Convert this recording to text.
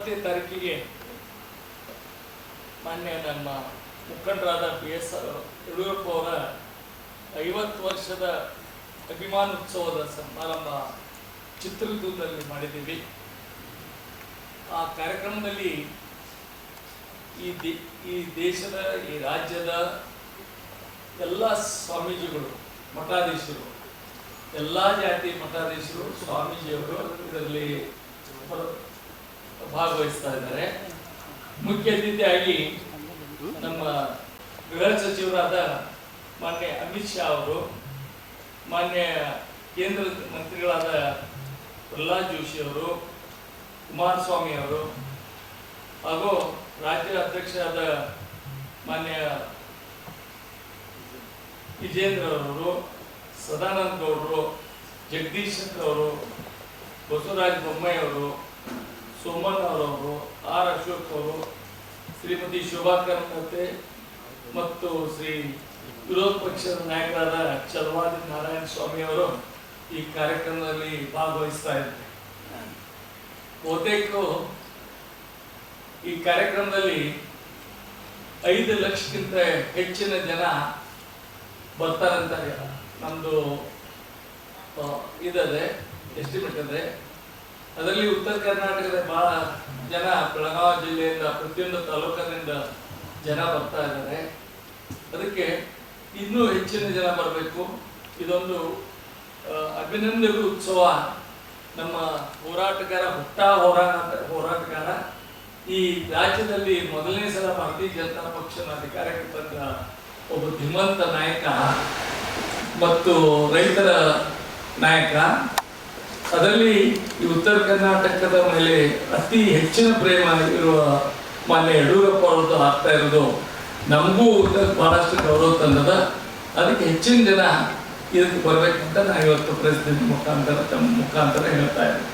ತಾರೀಕಿಗೆ ಮಾನ್ಯ ನಮ್ಮ ಮುಖಂಡರಾದ BS ಯಡಿಯೂರಪ್ಪ ಅವರ 50 ವರ್ಷದ ಅಭಿಮಾನ ಉತ್ಸವದ ಸಮಾರಂಭ ಚಿತ್ರದುರ್ಗದಲ್ಲಿ ಮಾಡಿದ್ದೀವಿ. ಆ ಕಾರ್ಯಕ್ರಮದಲ್ಲಿ ಈ ದೇಶದ ಈ ರಾಜ್ಯದ ಎಲ್ಲ ಸ್ವಾಮೀಜಿಗಳು, ಮಠಾಧೀಶರು, ಎಲ್ಲ ಜಾತಿ ಮಠಾಧೀಶರು, ಸ್ವಾಮೀಜಿಯವರು ಇದರಲ್ಲಿ ಭಾಗವಹಿಸ್ತಾ ಇದ್ದಾರೆ. ಮುಖ್ಯ ಅತಿಥಿಯಾಗಿ ನಮ್ಮ ಗೃಹ ಸಚಿವರಾದ ಮಾನ್ಯ ಅಮಿತ್ ಶಾ ಅವರು, ಮಾನ್ಯ ಕೇಂದ್ರ ಮಂತ್ರಿಗಳಾದ ಪ್ರಹ್ಲಾದ್ ಜೋಶಿ ಅವರು, ಕುಮಾರಸ್ವಾಮಿ ಅವರು, ಹಾಗೂ ರಾಜ್ಯ ಅಧ್ಯಕ್ಷರಾದ ಮಾನ್ಯ ವಿಜೇಂದ್ರ ಅವರು, ಸದಾನಂದ ಗೌಡರು, ಜಗದೀಶ್ ಶೆಟ್ಟರ್ ಅವರು, ಬಸವರಾಜ ಬೊಮ್ಮಾಯಿ ಅವರು, ಸೋಮಣ್ಣ ಅವರವರು, ಆರ್ ಅಶೋಕ್ ಅವರು, ಶ್ರೀಮತಿ ಶೋಭಾ ಕರಂದ್ಲಾಜೆ ಮತ್ತು ಶ್ರೀ ವಿರೋಧ ಪಕ್ಷದ ನಾಯಕರಾದ ಚಲವಾದಿ ನಾರಾಯಣ ಸ್ವಾಮಿ ಅವರು ಈ ಕಾರ್ಯಕ್ರಮದಲ್ಲಿ ಭಾಗವಹಿಸ್ತಾ ಇದ್ದಾರೆ. ಬಹುತೇಕ ಈ ಕಾರ್ಯಕ್ರಮದಲ್ಲಿ 5 ಲಕ್ಷಕ್ಕಿಂತ ಹೆಚ್ಚಿನ ಜನ ಬರ್ತಾರಂತ ನಮ್ದು ಇದೆ, ಎಸ್ಟಿಮೇಟ್ ಇದೆ. ಅದರಲ್ಲಿ ಉತ್ತರ ಕರ್ನಾಟಕದ ಬಹಳ ಜನ, ಬೆಳಗಾವಿ ಜಿಲ್ಲೆಯಿಂದ, ಪ್ರತಿಯೊಂದು ತಾಲೂಕಿನಿಂದ ಜನ ಬರ್ತಾ ಇದ್ದಾರೆ. ಅದಕ್ಕೆ ಇನ್ನೂ ಹೆಚ್ಚಿನ ಜನ ಬರಬೇಕು. ಇದೊಂದು ಅಭಿನಂದನೆ ಉತ್ಸವ. ನಮ್ಮ ಹೋರಾಟಗಾರ, ಹೋರಾಟಗಾರ ಈ ರಾಜ್ಯದಲ್ಲಿ ಮೊದಲನೇ ಸಲ ಭಾರತೀಯ ಜನತಾ ಪಕ್ಷನ ಅಧಿಕಾರಕ್ಕೆ ತಂದ ಒಬ್ಬ ಧೀಮಂತ ನಾಯಕ ಮತ್ತು ರೈತರ ನಾಯಕ. ಅದರಲ್ಲಿ ಈ ಉತ್ತರ ಕರ್ನಾಟಕದ ಮೇಲೆ ಅತಿ ಹೆಚ್ಚಿನ ಪ್ರೇಮ ಇರುವ ಮಾನ್ಯ ಯಡಿಯೂರಪ್ಪ ಅವ್ರದ್ದು ಆಗ್ತಾ ಇರೋದು ನಮಗೂ ಬಹಳಷ್ಟು ಗೌರವ ತಂದದ. ಅದಕ್ಕೆ ಹೆಚ್ಚಿನ ಜನ ಇದಕ್ಕೆ ಬರಬೇಕಂತ ನಾನು ಇವತ್ತು ಪ್ರೆಸಿಡೆಂಟ್ ಮುಖಾಂತರ, ತಮ್ಮ ಮುಖಾಂತರ ಹೇಳ್ತಾ ಇದ್ದೀನಿ.